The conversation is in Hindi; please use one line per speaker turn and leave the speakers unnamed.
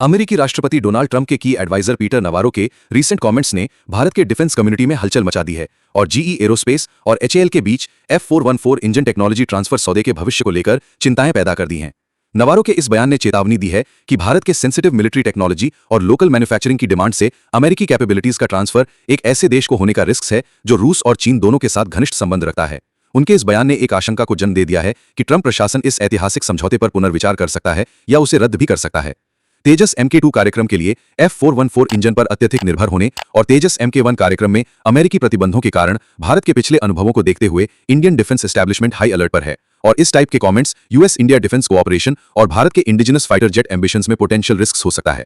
अमेरिकी राष्ट्रपति डोनाल्ड ट्रंप के की एडवाइजर पीटर नवारो के रीसेंट कमेंट्स ने भारत के डिफेंस कम्युनिटी में हलचल मचा दी है और जीई एरोस्पेस और एचएएल के बीच F414 इंजन टेक्नोलॉजी ट्रांसफर सौदे के भविष्य को लेकर चिंताएं पैदा कर दी हैं। नवारो के इस बयान ने चेतावनी दी है कि भारत के सेंसिटिव मिलिट्री टेक्नोलॉजी और लोकल मैन्युफैक्चरिंग की डिमांड से अमेरिकी कैपेबिलिटीज का ट्रांसफर एक ऐसे देश को होने का रिस्क है जो रूस और चीन दोनों के साथ घनिष्ठ संबंध रखता है। उनके इस बयान ने एक आशंका को जन्म दे दिया है कि ट्रंप प्रशासन इस ऐतिहासिक समझौते पर पुनर्विचार कर सकता है या उसे रद्द भी कर सकता है। तेजस MK2 कार्यक्रम के लिए F414 इंजन पर अत्यधिक निर्भर होने और तेजस MK1 कार्यक्रम में अमेरिकी प्रतिबंधों के कारण भारत के पिछले अनुभवों को देखते हुए Indian defence establishment high alert पर है और इस टाइप के comments US India defence cooperation और भारत के इंडिजिनस फाइटर जेट एम्बिशंस में पोटेंशियल रिस्क्स हो सकता है।